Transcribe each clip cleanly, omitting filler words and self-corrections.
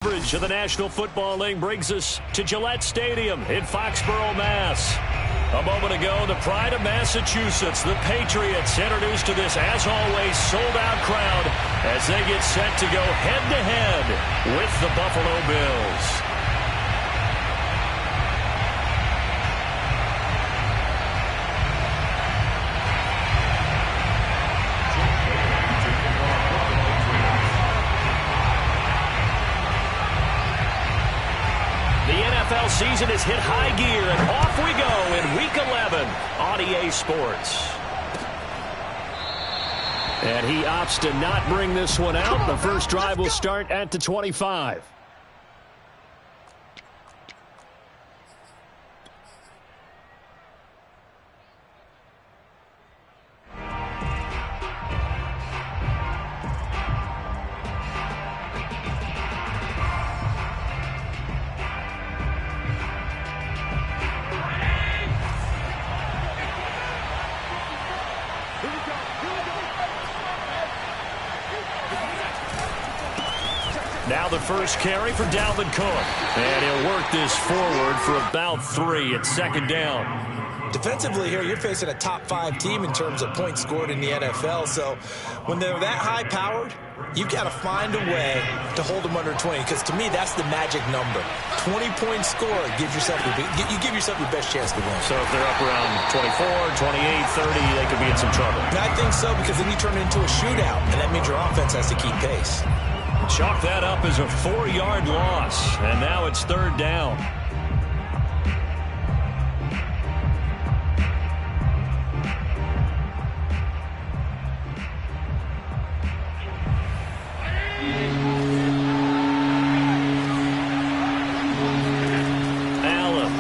Coverage of the National Football League brings us to Gillette Stadium in Foxborough, Mass. A moment ago, the pride of Massachusetts, the Patriots, introduced to this, as always, sold-out crowd as they get set to go head-to-head with the Buffalo Bills. NFL season has hit high gear, and off we go in Week 11 on EA Sports. And he opts to not bring this one out. The first drive will start at the 25. Now the first carry for Dalvin Cook. And he'll work this forward for about 3 at second down. Defensively here, you're facing a top 5 team in terms of points scored in the NFL. So when they're that high-powered, you've got to find a way to hold them under 20. Because to me, that's the magic number. 20-point score gives yourself you give yourself your best chance to win. So if they're up around 24, 28, 30, they could be in some trouble. And I think so, because then you turn it into a shootout, and that means your offense has to keep pace. Chalk that up as a 4-yard loss, and now it's third down. Allen.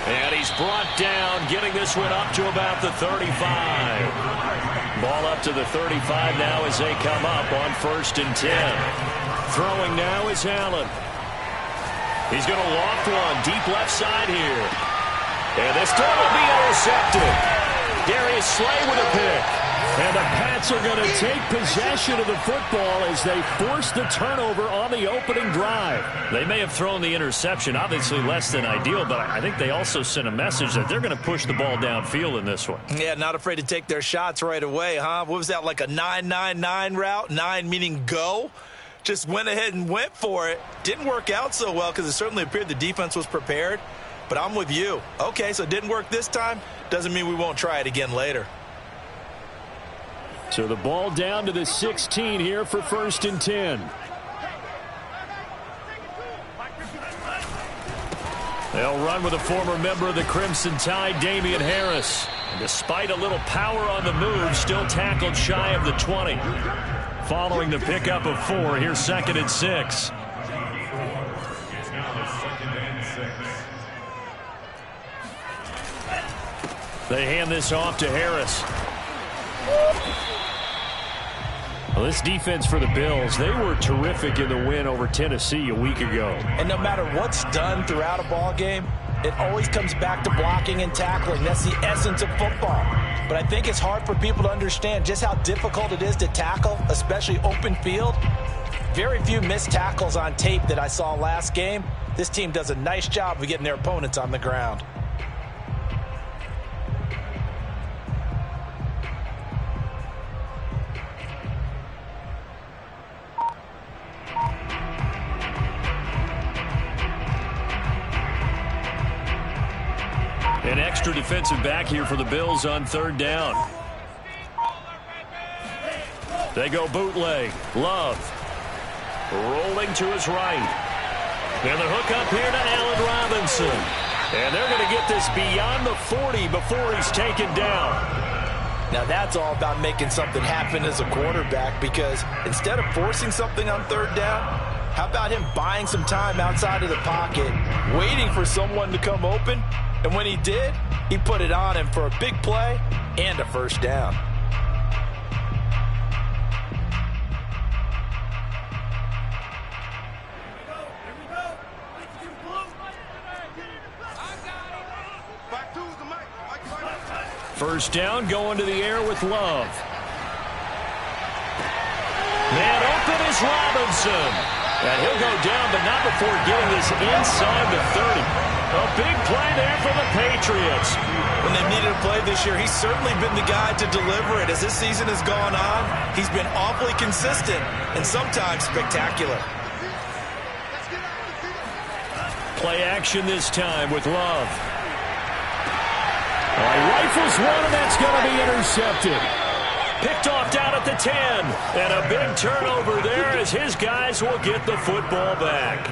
And he's brought down, getting this one up to about the 35. Ball up to the 35 now as they come up on 1st and 10. Throwing now is Allen. He's going to loft one deep left side here. And this throw will be intercepted. Darius Slay with a pick. And the Pats are going to take possession of the football as they force the turnover on the opening drive. They may have thrown the interception, obviously less than ideal, but I think they also sent a message that they're going to push the ball downfield in this one. Yeah, not afraid to take their shots right away, huh? What was that, like a 9-9-9 route? 9 meaning go? Just went ahead and went for it. Didn't work out so well because it certainly appeared the defense was prepared. But I'm with you. Okay, so it didn't work this time. Doesn't mean we won't try it again later. So the ball down to the 16 here for 1st and 10. They'll run with a former member of the Crimson Tide, Damian Harris. And despite a little power on the move, still tackled shy of the 20. Following the pickup of 4, here's 2nd and 6. They hand this off to Harris. Well, this defense for the Bills, they were terrific in the win over Tennessee a week ago. And no matter what's done throughout a ball game, it always comes back to blocking and tackling. That's the essence of football. But I think it's hard for people to understand just how difficult it is to tackle, especially open field. Very few missed tackles on tape that I saw last game. This team does a nice job of getting their opponents on the ground. An extra defensive back here for the Bills on 3rd down. They go bootleg. Love. Rolling to his right. And the hook up here to Allen Robinson. And they're going to get this beyond the 40 before he's taken down. Now that's all about making something happen as a quarterback, because instead of forcing something on 3rd down, how about him buying some time outside of the pocket, waiting for someone to come open? And when he did, he put it on him for a big play and a 1st down. First down, going to the air with Love. Man open is Robinson. And he'll go down, but not before getting this inside the 30. A big play there for the Patriots. When they needed a play this year, he's certainly been the guy to deliver it. As this season has gone on, he's been awfully consistent and sometimes spectacular. Play action this time with Love. He rifles one, and that's going to be intercepted. Picked off down at the 10. And a big turnover there as his guys will get the football back.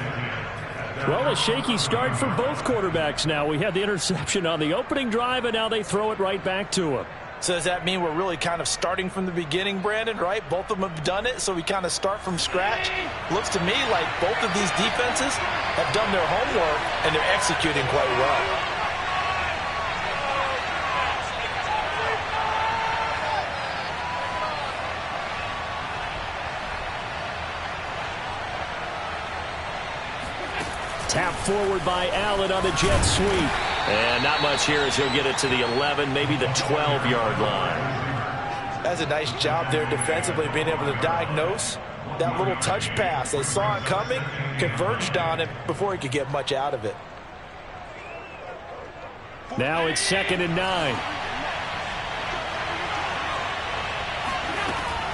Well, a shaky start for both quarterbacks now. We had the interception on the opening drive, and now they throw it right back to him. So does that mean we're really kind of starting from the beginning, Brandon, right? Both of them have done it, so we kind of start from scratch. Looks to me like both of these defenses have done their homework, and they're executing quite well. Tap forward by Allen on the jet sweep. And not much here as he'll get it to the 11, maybe the 12-yard line. That's a nice job there defensively, being able to diagnose that little touch pass. They saw it coming, converged on him before he could get much out of it. Now it's 2nd and 9.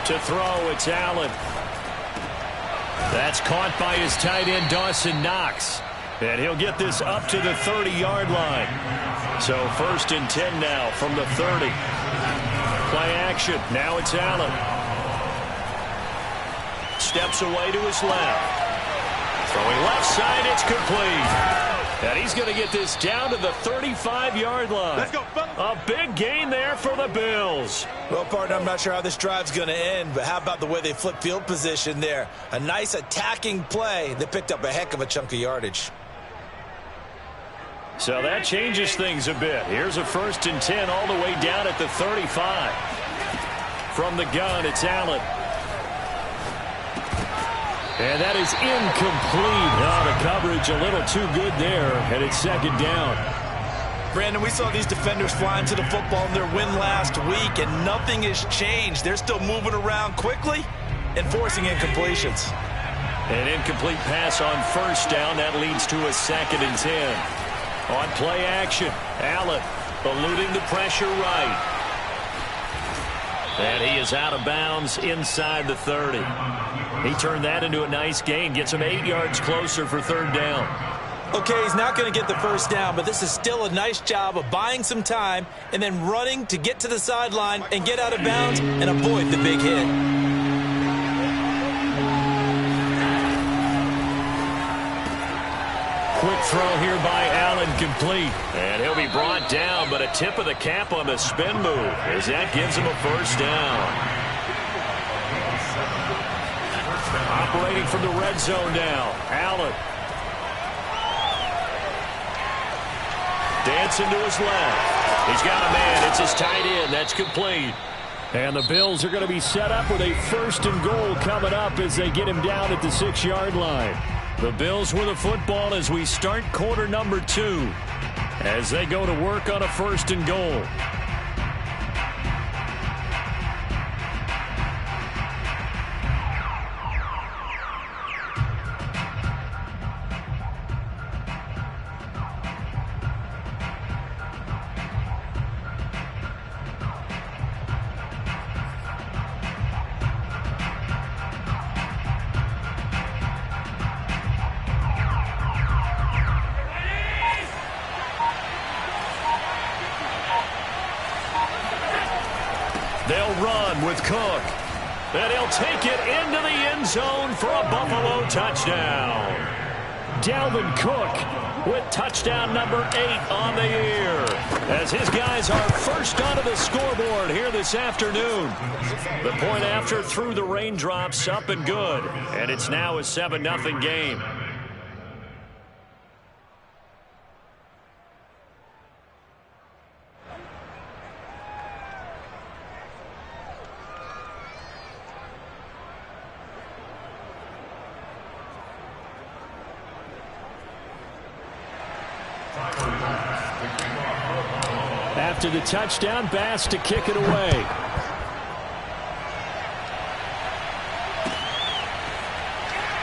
To throw, it's Allen. That's caught by his tight end, Dawson Knox. And he'll get this up to the 30-yard line. So 1st and 10 now from the 30. Play action. Now it's Allen. Steps away to his left. Throwing left side, it's complete. And he's going to get this down to the 35-yard line. Let's go, fellas. A big gain there for the Bills. Well, partner, I'm not sure how this drive's going to end, but how about the way they flip field position there? A nice attacking play that picked up a heck of a chunk of yardage. So that changes things a bit. Here's a 1st and 10 all the way down at the 35. From the gun, it's Allen. And that is incomplete. Oh, the coverage a little too good there, and it's 2nd down. Brandon, we saw these defenders flying to the football in their win last week, and nothing has changed. They're still moving around quickly and forcing incompletions. An incomplete pass on 1st down. That leads to a 2nd and 10. On play action, Allen eluding the pressure right. And he is out of bounds inside the 30. He turned that into a nice gain. Gets him 8 yards closer for 3rd down. Okay, he's not going to get the 1st down, but this is still a nice job of buying some time and then running to get to the sideline and get out of bounds and avoid the big hit. Quick throw here by Allen, complete. And he'll be brought down, but a tip of the cap on the spin move as that gives him a 1st down. Operating from the red zone now, Allen. Dancing to his left. He's got a man. It's his tight end. That's complete. And the Bills are going to be set up with a 1st and goal coming up as they get him down at the 6-yard line. The Bills with the football as we start quarter number 2 as they go to work on a 1st and goal. They'll run with Cook. And he'll take it into the end zone for a Buffalo touchdown. Dalvin Cook with touchdown number 8 on the year. As his guys are first onto the scoreboard here this afternoon. The point after through the raindrops up and good. And it's now a 7-0 game. After the touchdown, Bass to kick it away.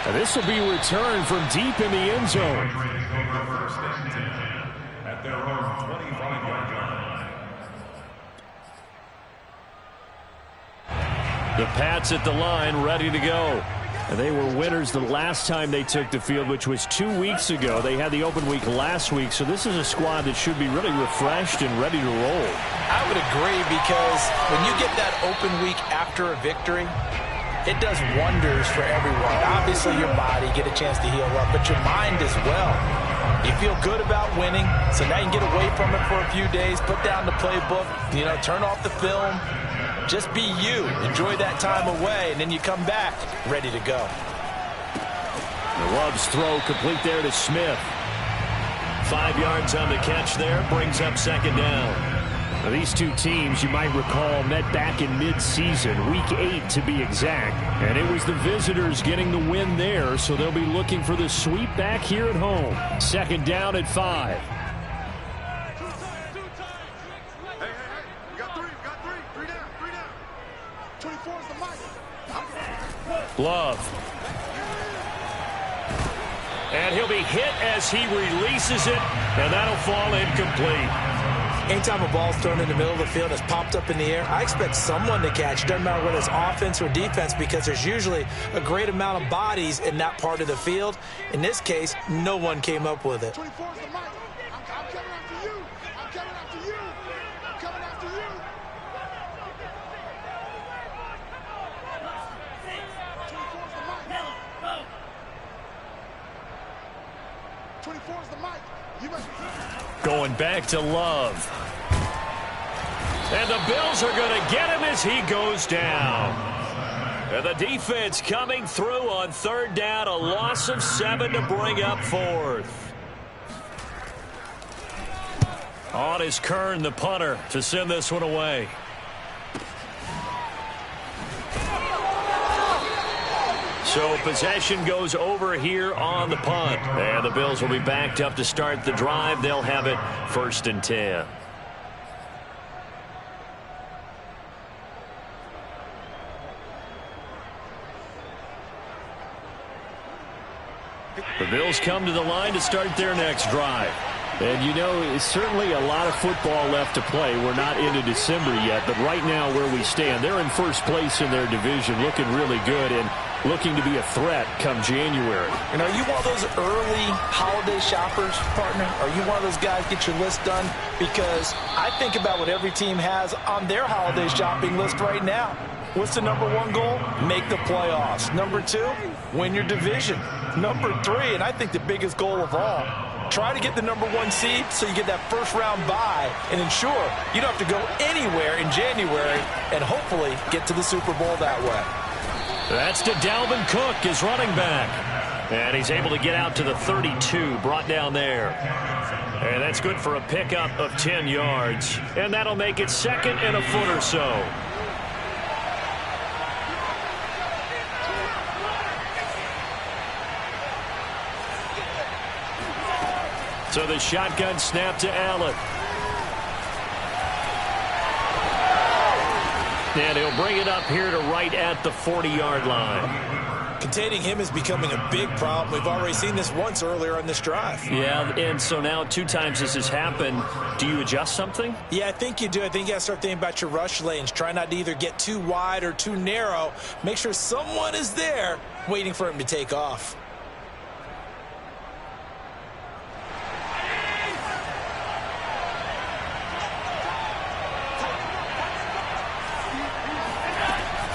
And this will be returned from deep in the end zone. At their own 25-yard line. The Pats at the line, ready to go. And they were winners the last time they took the field, which was 2 weeks ago. They had the open week last week, so this is a squad that should be really refreshed and ready to roll. I would agree, because when you get that open week after a victory, it does wonders for everyone. Obviously, your body, get a chance to heal up, but your mind as well. You feel good about winning, so now you can get away from it for a few days, put down the playbook, turn off the film. Just be you. Enjoy that time away, and then you come back ready to go. The Love's throw complete there to Smith. 5 yards on the catch there, brings up second down. Now, these two teams, you might recall, met back in mid-season, week 8 to be exact. And it was the visitors getting the win there, so they'll be looking for the sweep back here at home. Second down at 5. Love. And he'll be hit as he releases it, and that'll fall incomplete. Anytime a ball's thrown in the middle of the field, it's popped up in the air, I expect someone to catch. Doesn't matter whether it's offense or defense, because there's usually a great amount of bodies in that part of the field. In this case, no one came up with it. 24 is the mic. I'm coming after you. I'm coming after you. I'm coming after you. 24 is the mic. You must... Going back to Love. And the Bills are going to get him as he goes down. And the defense coming through on third down. A loss of 7 to bring up fourth. On is Kern, the punter, to send this one away. So possession goes over here on the punt. And the Bills will be backed up to start the drive. They'll have it 1st and 10. The Bills come to the line to start their next drive. And it's certainly a lot of football left to play. We're not into December yet, but right now where we stand, they're in first place in their division, looking really good and looking to be a threat come January. And are you one of those early holiday shoppers, partner? Are you one of those guys get your list done? Because I think about what every team has on their holiday shopping list right now. What's the #1 goal? Make the playoffs. #2, win your division. #3, and I think the biggest goal of all, try to get the #1 seed so you get that first-round bye and ensure you don't have to go anywhere in January and hopefully get to the Super Bowl that way. That's to Dalvin Cook, his running back. And he's able to get out to the 32, brought down there. And that's good for a pickup of 10 yards. And that'll make it 2nd and a foot or so. So the shotgun snap to Allen. And he'll bring it up here to right at the 40-yard line. Containing him is becoming a big problem. We've already seen this once earlier on this drive. Yeah, and so now 2 times this has happened. Do you adjust something? Yeah, I think you do. I think you got to start thinking about your rush lanes. Try not to either get too wide or too narrow. Make sure someone is there waiting for him to take off.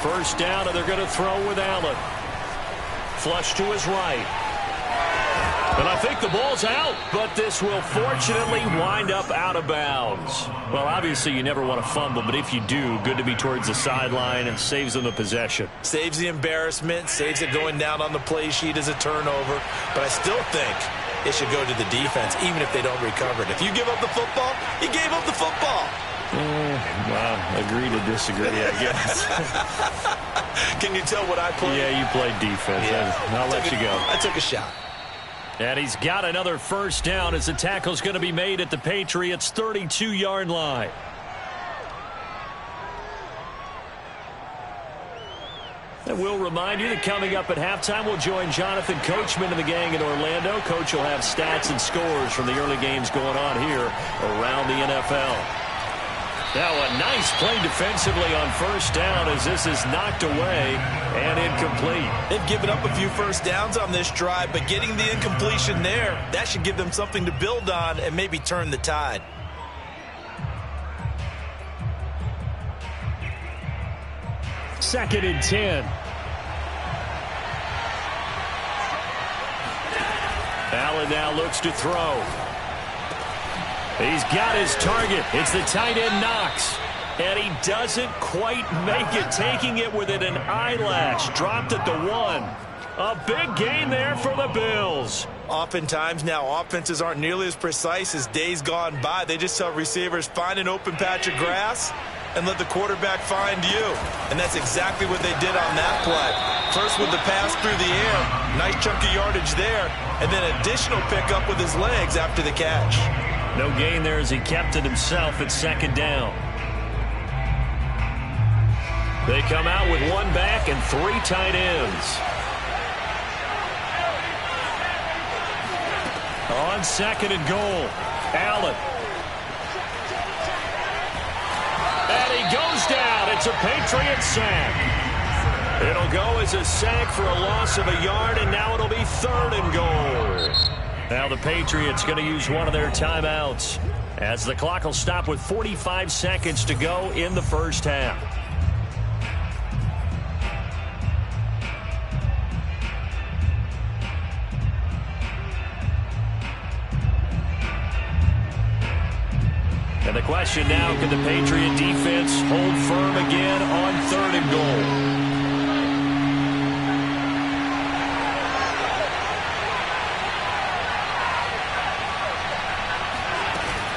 First down, and they're going to throw with Allen. Flush to his right. And I think the ball's out, but this will fortunately wind up out of bounds. Well, obviously you never want to fumble, but if you do, good to be towards the sideline and saves them the possession. Saves the embarrassment, saves it going down on the play sheet as a turnover. But I still think it should go to the defense, even if they don't recover it. If you give up the football, you gave up the football. Well, agree to disagree, I guess. Can you tell what I played? Yeah, you played defense. Yeah. I'll let you go. I took a shot. And he's got another first down as the tackle's going to be made at the Patriots' 32-yard line. And we'll remind you that coming up at halftime, we'll join Jonathan Coachman and the gang in Orlando. Coach will have stats and scores from the early games going on here around the NFL. Now a nice play defensively on first down as this is knocked away and incomplete. They've given up a few first downs on this drive, but getting the incompletion there, that should give them something to build on and maybe turn the tide. Second and 10. Allen now looks to throw. He's got his target. It's the tight end Knox. And he doesn't quite make it, taking it within an eyelash. Dropped at the 1. A big gain there for the Bills. Oftentimes now offenses aren't nearly as precise as days gone by. They just tell receivers, find an open patch of grass and let the quarterback find you. And that's exactly what they did on that play. First with the pass through the air, nice chunk of yardage there, and then additional pickup with his legs after the catch. No gain there as he kept it himself at second down. They come out with one back and 3 tight ends. On second and goal, Allen. And he goes down. It's a Patriot sack. It'll go as a sack for a loss of a yard, and now it'll be third and goal. Now the Patriots going to use one of their timeouts as the clock will stop with 45 seconds to go in the first half. And the question now, can the Patriot defense hold firm again on third and goal?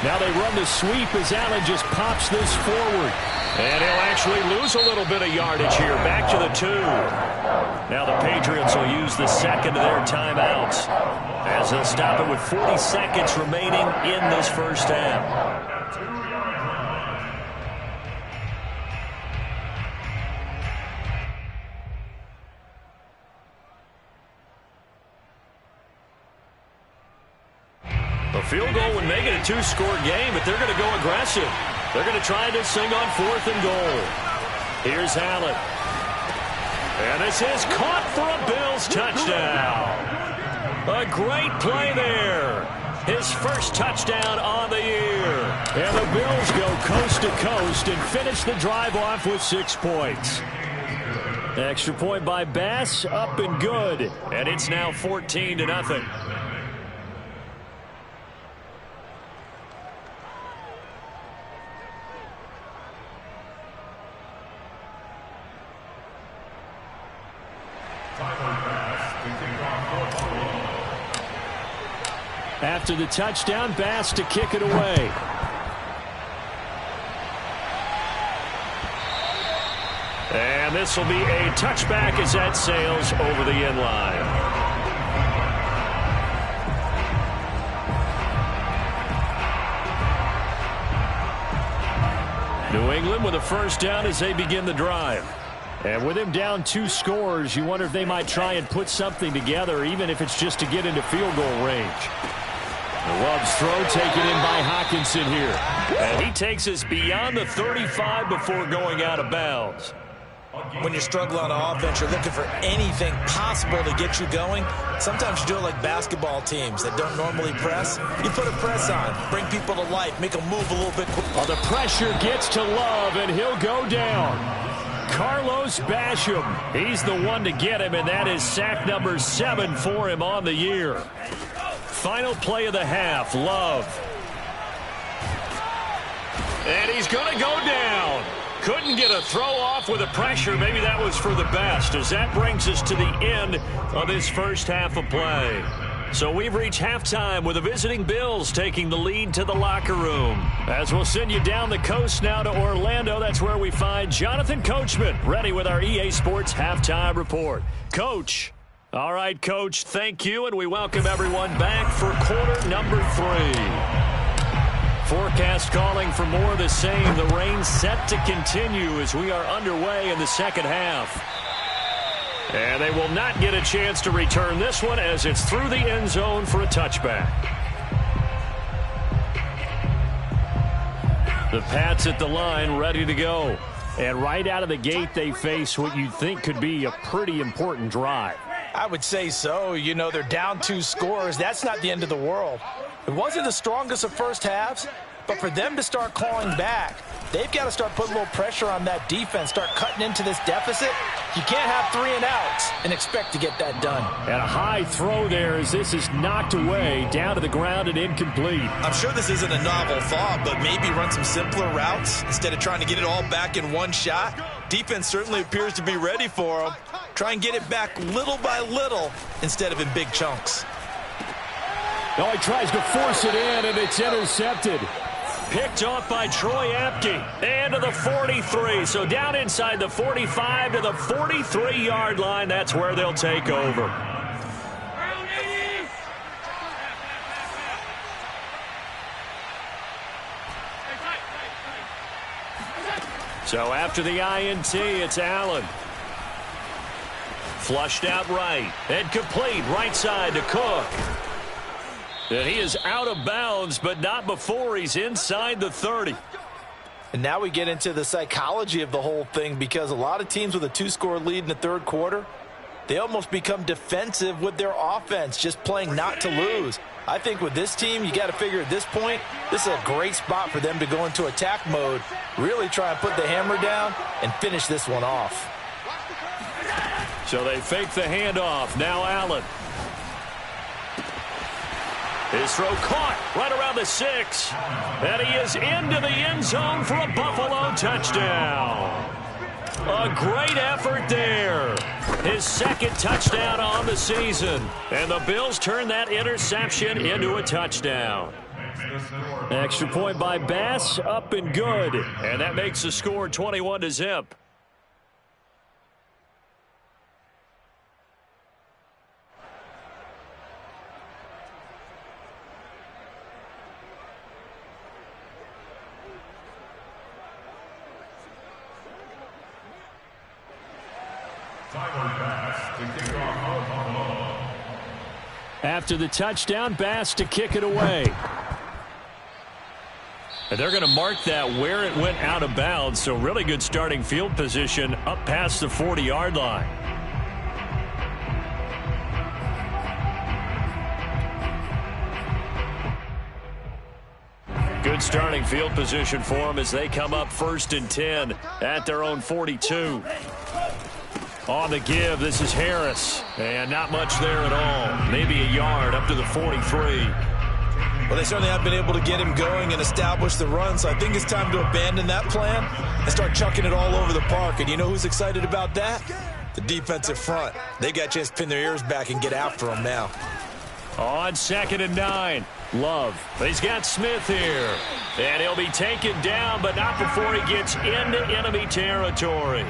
Now they run the sweep as Allen just pops this forward. And he'll actually lose a little bit of yardage here. Back to the 2. Now the Patriots will use the second of their timeouts as they'll stop it with 40 seconds remaining in this first half. A field goal would make it a 2-score game, but they're going to go aggressive. They're going to try this thing on 4th and goal. Here's Allen. And this is caught for a Bills touchdown. A great play there. His first touchdown on the year. And the Bills go coast to coast and finish the drive off with 6 points. Extra point by Bass, up and good. And it's now 14-0. After the touchdown, Bass to kick it away. And this will be a touchback as that sails over the end line. New England with a first down as they begin the drive. And with him down 2 scores, you wonder if they might try and put something together, even if it's just to get into field goal range. The Love's throw taken in by Hockenson here. And he takes us beyond the 35 before going out of bounds. When you struggle on offense, you're looking for anything possible to get you going. Sometimes you do it like basketball teams that don't normally press. You put a press on, bring people to life, make them move a little bit quicker. Well, the pressure gets to Love, and he'll go down. Carlos Basham, he's the one to get him, and that is sack number 7 for him on the year. Final play of the half, Love. And he's going to go down. Couldn't get a throw off with the pressure. Maybe that was for the best, as that brings us to the end of this first half of play. So we've reached halftime with the visiting Bills taking the lead to the locker room. As we'll send you down the coast now to Orlando, that's where we find Jonathan Coachman, ready with our EA Sports Halftime Report. Coach. All right, Coach, thank you, and we welcome everyone back for quarter number 3. Forecast calling for more of the same. The rain set to continue as we are underway in the second half. And they will not get a chance to return this one as it's through the end zone for a touchback. The Pats at the line, ready to go. And right out of the gate, they face what you'd think could be a pretty important drive. I would say so. You know, they're down 2 scores. That's not the end of the world. It wasn't the strongest of first halves, but for them to start clawing back, they've got to start putting a little pressure on that defense, start cutting into this deficit. You can't have 3 and outs and expect to get that done. And a high throw there as this is knocked away, down to the ground and incomplete. I'm sure this isn't a novel thought, but maybe run some simpler routes instead of trying to get it all back in one shot. Defense certainly appears to be ready for them. Try and get it back little by little instead of in big chunks. No, he tries to force it in, and it's intercepted. Picked off by Troy Apke. And to the 43. So down inside the 45 to the 43-yard line. That's where they'll take over. So after the INT, it's Allen. Flushed out right. And complete right side to Cook. And he is out of bounds, but not before he's inside the 30. And now we get into the psychology of the whole thing, because a lot of teams with a 2-score lead in the third quarter, they almost become defensive with their offense, just playing not to lose. I think with this team, you got to figure at this point, this is a great spot for them to go into attack mode, really try and put the hammer down and finish this one off. So they fake the handoff. Now Allen. His throw caught right around the 6. And he is into the end zone for a Buffalo touchdown. A great effort there. His second touchdown on the season. And the Bills turn that interception into a touchdown. Extra point by Bass, up and good. And that makes the score 21-0. After the touchdown, Bass to kick it away. And they're going to mark that where it went out of bounds, so really good starting field position up past the 40-yard line. Good starting field position for them as they come up 1st and 10 at their own 42. On the give, this is Harris. And not much there at all. Maybe a yard up to the 43. Well, they certainly have been able to get him going and establish the run, so I think it's time to abandon that plan and start chucking it all over the park. And you know who's excited about that? The defensive front. They got a chance to pin their ears back and get after him now. On 2nd and 9, Love. He's got Smith here. And he'll be taken down, but not before he gets into enemy territory.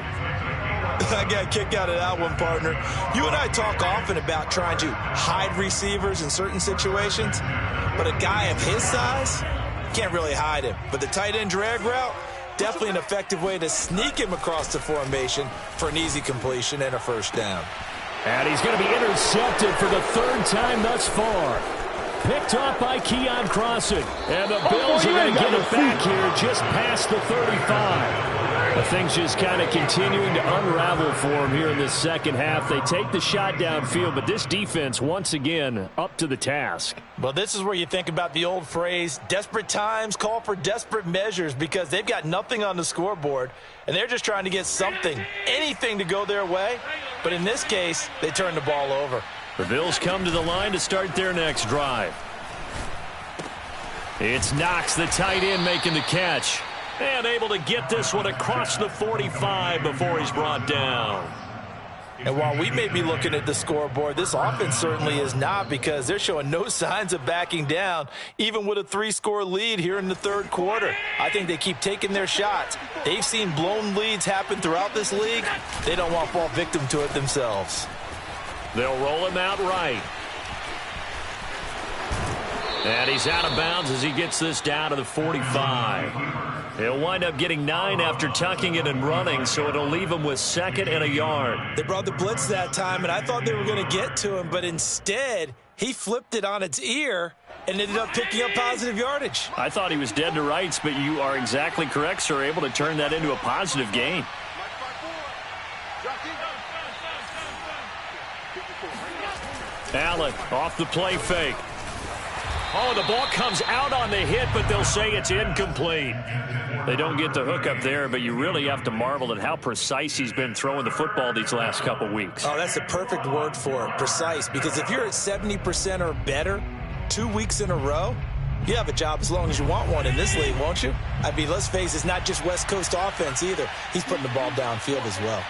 I got a kick out of that one, partner. You and I talk often about trying to hide receivers in certain situations, but a guy of his size can't really hide him. But the tight end drag route, definitely an effective way to sneak him across the formation for an easy completion and a first down. And he's going to be intercepted for the 3rd time thus far. Picked off by Keon Crossen. And the Bills are going to get it back here just past the 35. The things just kind of continuing to unravel for them here in this second half. They take the shot downfield, but this defense, once again, up to the task. Well, this is where you think about the old phrase, desperate times call for desperate measures, because they've got nothing on the scoreboard, and they're just trying to get something, anything to go their way. But in this case, they turn the ball over. The Bills come to the line to start their next drive. It's Knox, the tight end, making the catch. And able to get this one across the 45 before he's brought down. And while we may be looking at the scoreboard, this offense certainly is not, because they're showing no signs of backing down, even with a 3-score lead here in the third quarter. I think they keep taking their shots. They've seen blown leads happen throughout this league. They don't want to fall victim to it themselves. They'll roll him out right. And he's out of bounds as he gets this down to the 45. He'll wind up getting 9 after tucking it and running, so it'll leave him with 2nd and a yard. They brought the blitz that time, and I thought they were going to get to him, but instead he flipped it on its ear and ended up picking up positive yardage. I thought he was dead to rights, but you are exactly correct, sir. Able to turn that into a positive gain. Allen off the play fake. Oh, the ball comes out on the hit, but they'll say it's incomplete. They don't get the hook up there, but you really have to marvel at how precise he's been throwing the football these last couple weeks. Oh, that's the perfect word for it, precise, because if you're at 70% or better 2 weeks in a row, you have a job as long as you want one in this league, won't you? I mean, let's face it, it's not just West Coast offense either. He's putting the ball downfield as well.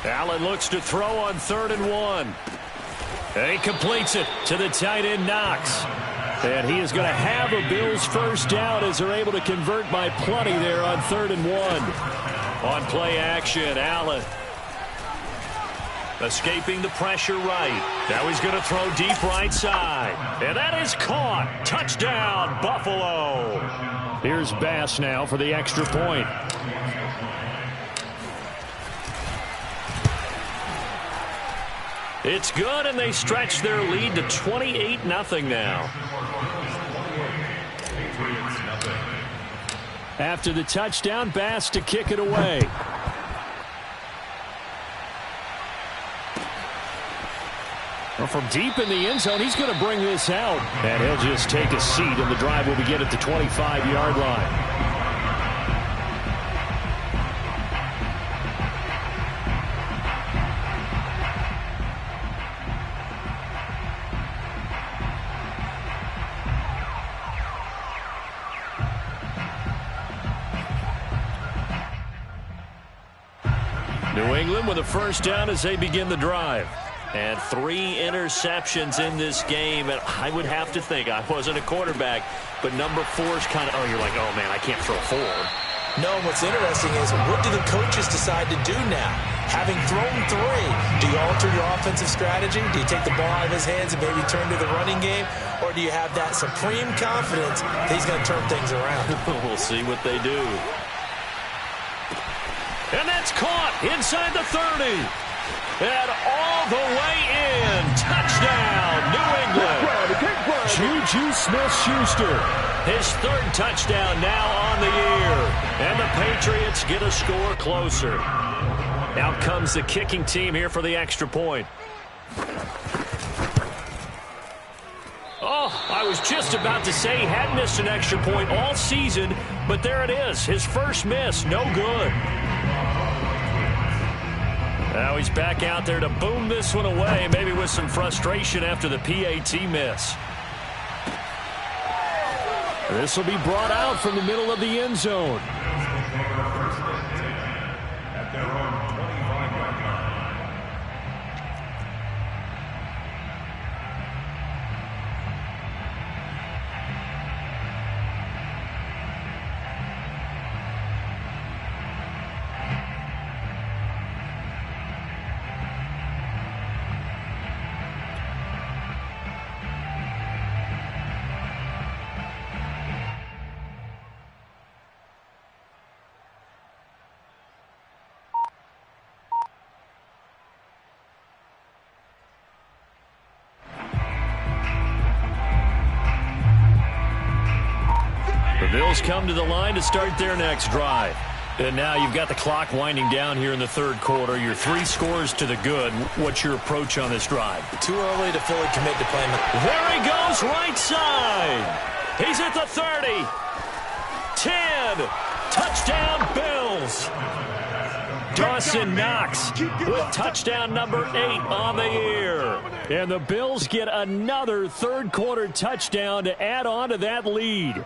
Allen looks to throw on 3rd and 1. And he completes it to the tight end, Knox. And he is going to have a Bills first down as they're able to convert by plenty there on 3rd and 1. On play action, Allen escaping the pressure right. Now he's going to throw deep right side. And that is caught. Touchdown, Buffalo. Here's Bass now for the extra point. It's good, and they stretch their lead to 28-0 now. After the touchdown, Bass to kick it away. Well, from deep in the end zone, he's going to bring this out. And he'll just take a seat, and the drive will begin at the 25-yard line. New England with a first down as they begin the drive. And 3 interceptions in this game. And I would have to think, I wasn't a quarterback, but number 4 is kind of, oh, you're like, oh, man, I can't throw 4. No, what's interesting is what do the coaches decide to do now? Having thrown 3, do you alter your offensive strategy? Do you take the ball out of his hands and maybe turn to the running game? Or do you have that supreme confidence that he's going to turn things around? We'll see what they do. And that's caught inside the 30. And all the way in. Touchdown, New England. Juju Smith-Schuster. His 3rd touchdown now on the year. And the Patriots get a score closer. Out comes the kicking team here for the extra point. Oh, I was just about to say he had missed an extra point all season, but there it is. His first miss, no good. Now he's back out there to boom this one away, maybe with some frustration after the PAT miss. This will be brought out from the middle of the end zone. At their own 25-yard line. The Bills come to the line to start their next drive. And now you've got the clock winding down here in the 3rd quarter. You're 3 scores to the good. What's your approach on this drive? Too early to fully commit to playing. There he goes, right side. He's at the 30. 10. Touchdown, Bills. Dawson Knox with touchdown number 8 on the year. And the Bills get another 3rd quarter touchdown to add on to that lead.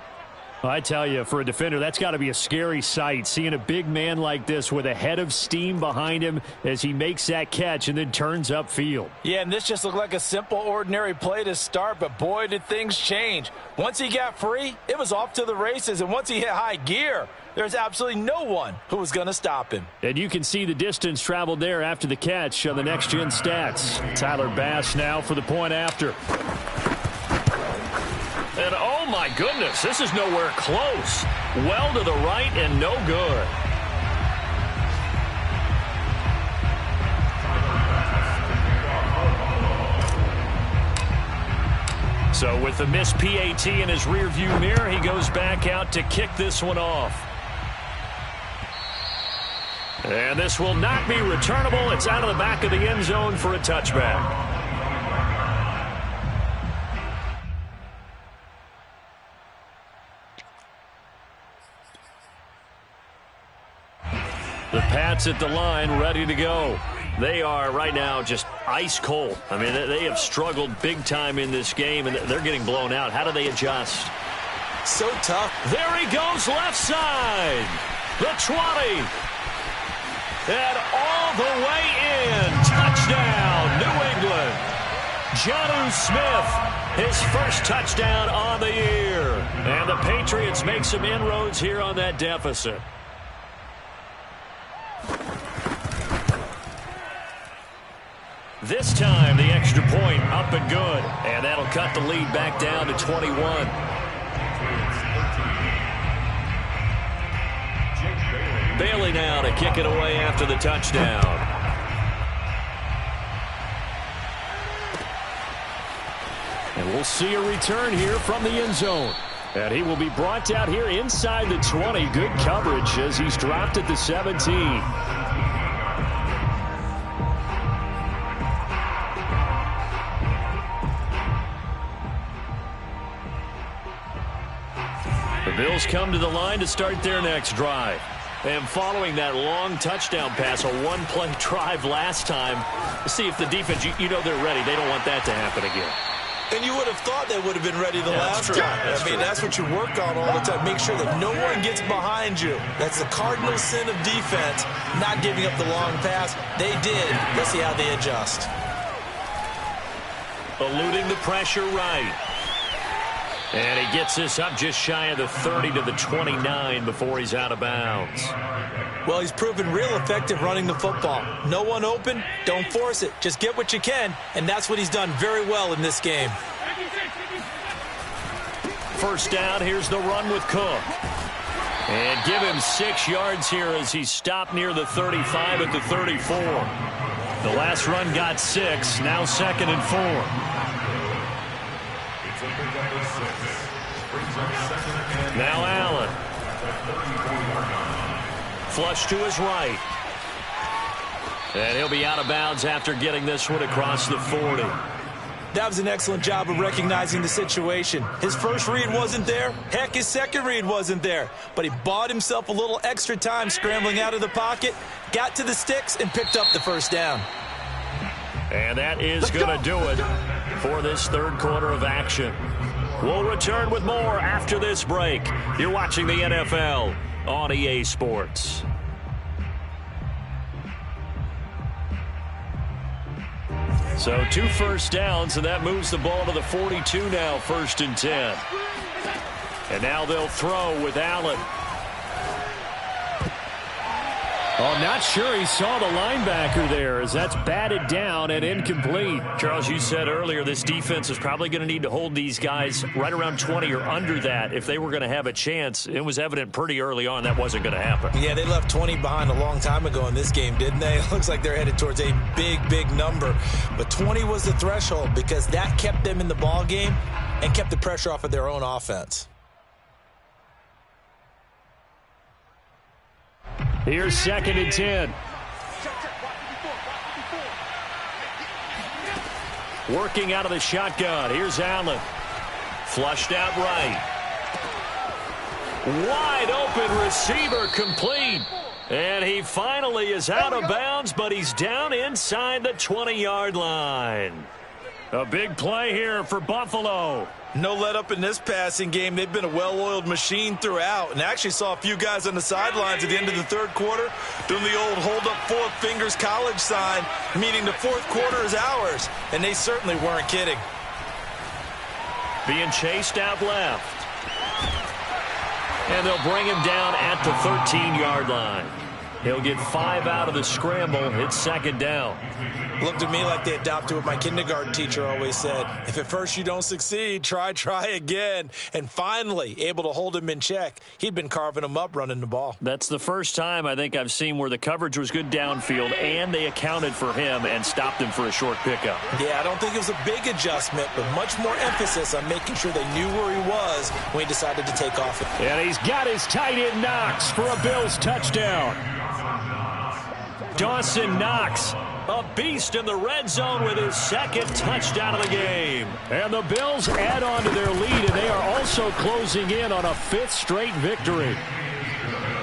I tell you, for a defender, that's got to be a scary sight, seeing a big man like this with a head of steam behind him as he makes that catch and then turns upfield. Yeah, and this just looked like a simple, ordinary play to start, but boy, did things change. Once he got free, it was off to the races, and once he hit high gear, there's absolutely no one who was going to stop him. And you can see the distance traveled there after the catch on the next-gen stats. Tyler Bass now for the point after. And oh my goodness, this is nowhere close. Well to the right and no good. So with the missed PAT in his rearview mirror, he goes back out to kick this one off. And this will not be returnable. It's out of the back of the end zone for a touchback. The Pats at the line, ready to go. They are right now just ice cold. I mean, they have struggled big time in this game, and they're getting blown out. How do they adjust? So tough. There he goes, left side. The 20. And all the way in. Touchdown, New England. Jonnu Smith, his first touchdown on the year. And the Patriots make some inroads here on that deficit. This time, the extra point up and good. And that'll cut the lead back down to 21. Bailey now to kick it away after the touchdown. And we'll see a return here from the end zone. And he will be brought out here inside the 20. Good coverage as he's dropped at the 17. The Bills come to the line to start their next drive. And following that long touchdown pass, a one-play drive last time, see if the defense, you know they're ready. They don't want that to happen again. And you would have thought they would have been ready the last time. That's what you work on all the time. Make sure that no one gets behind you. That's the cardinal sin of defense, not giving up the long pass. They did. Let's see how they adjust. Eluding the pressure right. And he gets this up just shy of the 30 to the 29 before he's out of bounds. Well, he's proven real effective running the football. No one open, don't force it. Just get what you can, and that's what he's done very well in this game. First down, here's the run with Cook. And give him 6 yards here as he's stopped near the 35 at the 34. The last run got 6, now 2nd and 4. Now Allen. Flush to his right. And he'll be out of bounds after getting this one across the 40. That was an excellent job of recognizing the situation. His first read wasn't there. Heck, his second read wasn't there. But he bought himself a little extra time scrambling out of the pocket, got to the sticks, and picked up the first down. And that is going to do it for this third quarter of action. We'll return with more after this break. You're watching the NFL on EA Sports. So 2 first downs, and that moves the ball to the 42 now, 1st and 10. And now they'll throw with Allen. Oh, not sure he saw the linebacker there as that's batted down and incomplete. Charles, you said earlier this defense is probably going to need to hold these guys right around 20 or under that if they were going to have a chance. It was evident pretty early on that wasn't going to happen. Yeah, they left 20 behind a long time ago in this game, didn't they? It looks like they're headed towards a big, big number. But 20 was the threshold because that kept them in the ball game and kept the pressure off of their own offense. Here's 2nd and 10. Working out of the shotgun. Here's Allen. Flushed out right. Wide open receiver complete. And he finally is out of bounds, but he's down inside the 20-yard line. A big play here for Buffalo. No let up in this passing game. They've been a well-oiled machine throughout. And actually saw a few guys on the sidelines at the end of the third quarter doing the old hold up 4 fingers college sign, meaning the fourth quarter is ours. And they certainly weren't kidding. Being chased out left. And they'll bring him down at the 13-yard line. He'll get 5 out of the scramble. It's second down. Looked to me like they adopted what my kindergarten teacher always said. If at first you don't succeed, try again. And finally, able to hold him in check. He'd been carving him up running the ball. That's the first time I think I've seen where the coverage was good downfield and they accounted for him and stopped him for a short pickup. Yeah, I don't think it was a big adjustment, but much more emphasis on making sure they knew where he was when he decided to take off. And he's got his tight end Knox for a Bills touchdown. Dawson Knox, a beast in the red zone with his second touchdown of the game. And the Bills add on to their lead, and they are also closing in on a 5th straight victory.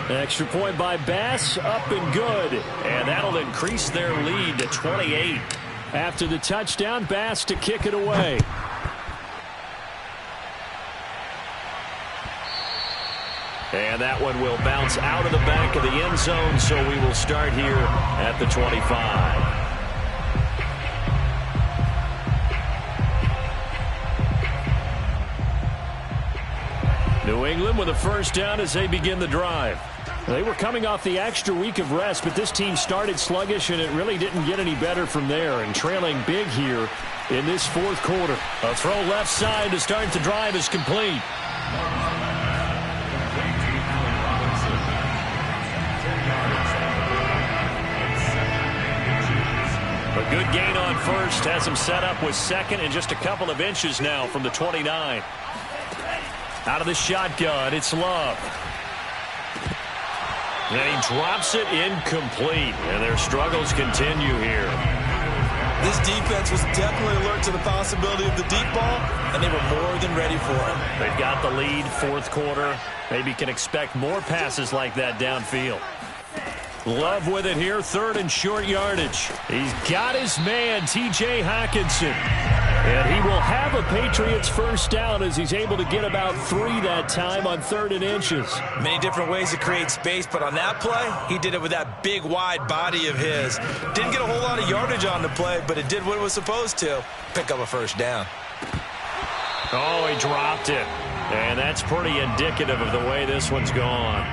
Extra point by Bass, up and good. And that'll increase their lead to 28. After the touchdown, Bass to kick it away. And that one will bounce out of the back of the end zone, so we will start here at the 25. New England with a first down as they begin the drive. They were coming off the extra week of rest, but this team started sluggish, and it really didn't get any better from there. And trailing big here in this 4th quarter. A throw left side to start the drive is complete. A good gain on first has him set up with second and just a couple of inches now from the 29. Out of the shotgun, it's Love. And he drops it incomplete, and their struggles continue here. This defense was definitely alert to the possibility of the deep ball, and they were more than ready for it. They've got the lead, 4th quarter. Maybe can expect more passes like that downfield. Love with it here, 3rd and short yardage. He's got his man, T.J. Hockenson. And he will have a Patriots first down as he's able to get about 3 that time on 3rd and inches. Many different ways to create space, but on that play, he did it with that big, wide body of his. Didn't get a whole lot of yardage on the play, but it did what it was supposed to. Pick up a first down. Oh, he dropped it. And that's pretty indicative of the way this one's gone.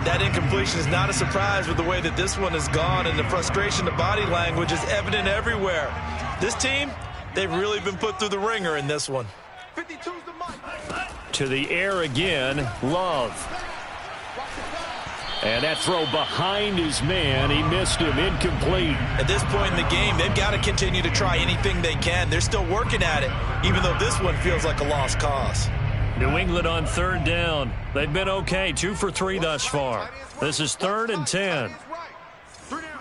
That incompletion is not a surprise with the way that this one has gone, and the frustration, the body language is evident everywhere. This team, they've really been put through the ringer in this one. 52's the mic. To the air again, Love. And that throw behind his man, he missed him, incomplete. At this point in the game, they've got to continue to try anything they can. They're still working at it, even though this one feels like a lost cause. New England on 3rd down. They've been okay, 2 for 3 thus far. This is 3rd and 10. 3 down.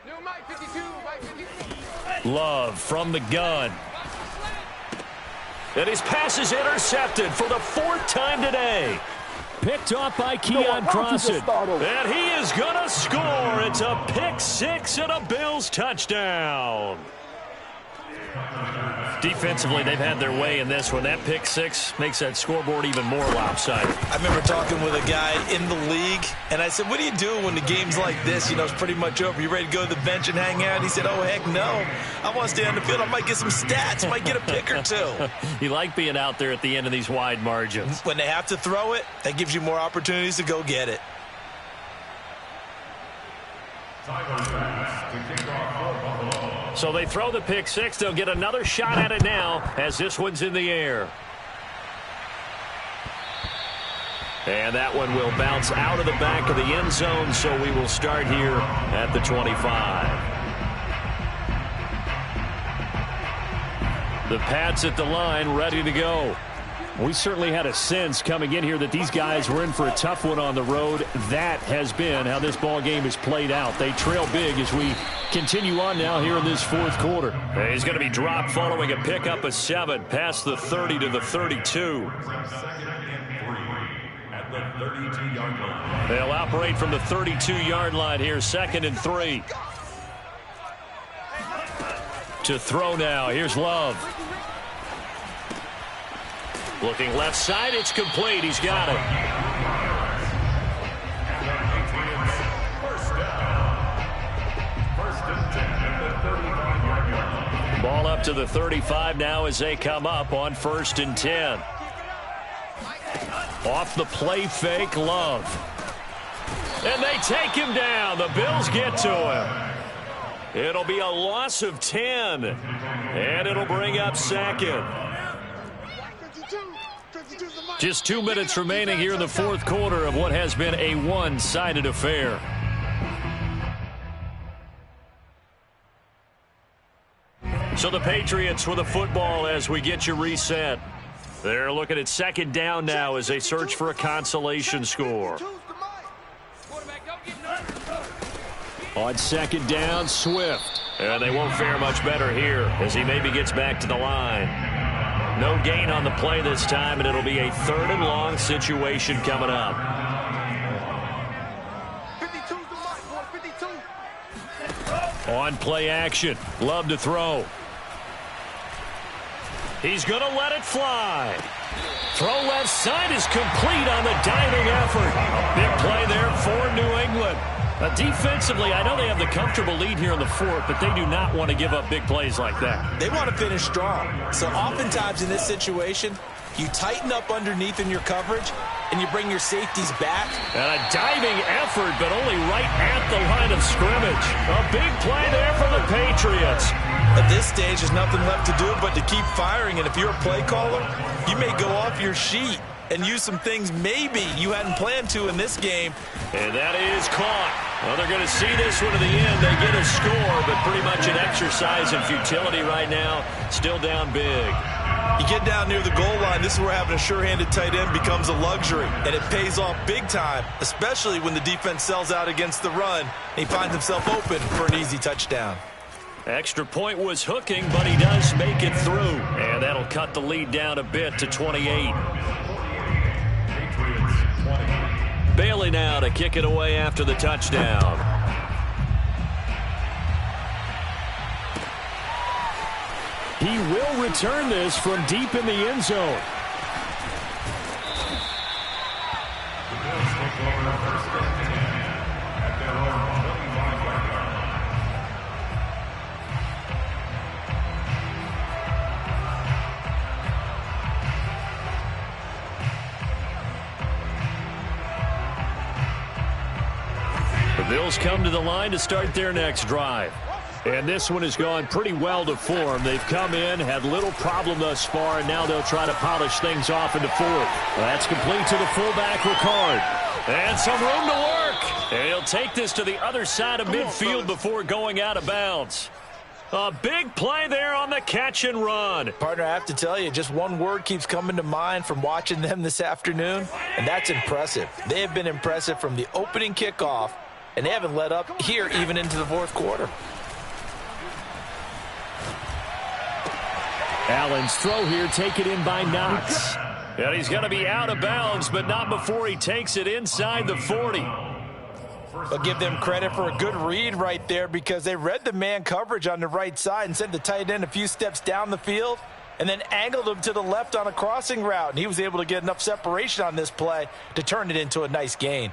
New mic 52, mic 52. Love from the gun. And his pass is intercepted for the 4th time today. Picked off by Keon Crossan. And he is going to score. It's a pick 6 and a Bills touchdown. Defensively, they've had their way in this one. That pick 6 makes that scoreboard even more lopsided. I remember talking with a guy in the league, and I said, what do you do when the game's like this? You know, it's pretty much over. You ready to go to the bench and hang out? He said, oh, heck no. I want to stay on the field. I might get some stats. Might get a pick or 2. You like being out there at the end of these wide margins. When they have to throw it, that gives you more opportunities to go get it. So they throw the pick 6. They'll get another shot at it now as this one's in the air. And that one will bounce out of the back of the end zone, so we will start here at the 25. The Pats at the line, ready to go. We certainly had a sense coming in here that these guys were in for a tough one on the road. That has been how this ball game has played out. They trail big as we continue on now here in this 4th quarter. He's going to be dropped following a pickup of 7 past the 30 to the 32. They'll operate from the 32-yard line here, 2nd and 3. To throw now, here's Love. Looking left side, it's complete. He's got it. Ball up to the 35 now as they come up on 1st and 10. Off the play fake, Love. And they take him down. The Bills get to him. It'll be a loss of 10. And it'll bring up second. Just 2 minutes remaining here in the fourth quarter of what has been a one-sided affair. So the Patriots with the football as we get you reset. They're looking at second down now as they search for a consolation score. On second down, Swift. And they won't fare much better here as he maybe gets back to the line. No gain on the play this time, and it'll be a third and long situation coming up. 52's the mark, boy, 52. On play action, Love to throw. He's going to let it fly. Throw left side is complete on the diving effort. A big play there for New England. Defensively, I know they have the comfortable lead here in the fourth, but they do not want to give up big plays like that. They want to finish strong. So oftentimes in this situation, you tighten up underneath in your coverage, and you bring your safeties back. And a diving effort, but only right at the line of scrimmage. A big play there for the Patriots. At this stage, there's nothing left to do but to keep firing. And if you're a play caller, you may go off your sheet and use some things maybe you hadn't planned to in this game. And that is caught. Well, they're going to see this one to the end. They get a score, but pretty much an exercise in futility right now. Still down big. You get down near the goal line, this is where having a sure-handed tight end becomes a luxury. And it pays off big time, especially when the defense sells out against the run. And he finds himself open for an easy touchdown. Extra point was hooking, but he does make it through. And that'll cut the lead down a bit to 28. Bailey now to kick it away after the touchdown. He will return this from deep in the end zone. The Bills take over first and 10 at their own 25-yard line. The Bills come to the line to start their next drive. And this one has gone pretty well to form. They've come in, had little problem thus far, and now they'll try to polish things off into fourth. That's complete to the fullback, Ricard. And some room to work. And he'll take this to the other side of midfield before going out of bounds. A big play there on the catch and run. Partner, I have to tell you, just one word keeps coming to mind from watching them this afternoon, and that's impressive. They have been impressive from the opening kickoff, and they haven't let up here even into the fourth quarter. Allen's throw here taken in by Knox. And he's going to be out of bounds, but not before he takes it inside the 40. I'll give them credit for a good read right there because they read the man coverage on the right side and sent the tight end a few steps down the field and then angled him to the left on a crossing route. And he was able to get enough separation on this play to turn it into a nice gain.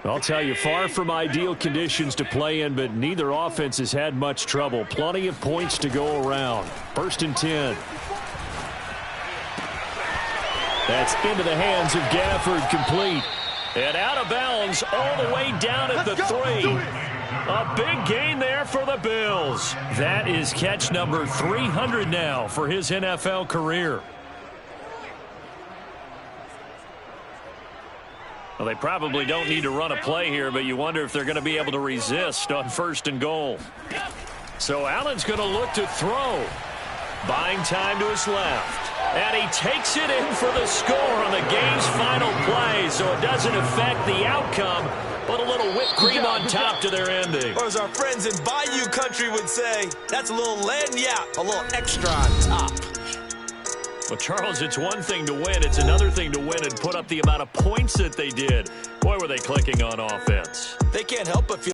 I'll tell you, far from ideal conditions to play in, but neither offense has had much trouble. Plenty of points to go around. First and 10. That's into the hands of Gafford, complete. And out of bounds all the way down at the 3. A big gain there for the Bills. That is catch number 300 now for his NFL career. Well, they probably don't need to run a play here, but you wonder if they're going to be able to resist on first and goal. So Allen's going to look to throw. Buying time to his left. And he takes it in for the score on the game's final play, so it doesn't affect the outcome, but a little whipped cream on top to their ending. Or as our friends in Bayou Country would say, that's a little lagniappe, a little extra on top. Well, Charles, it's one thing to win. It's another thing to win and put up the amount of points that they did. Boy, were they clicking on offense. They can't help but feel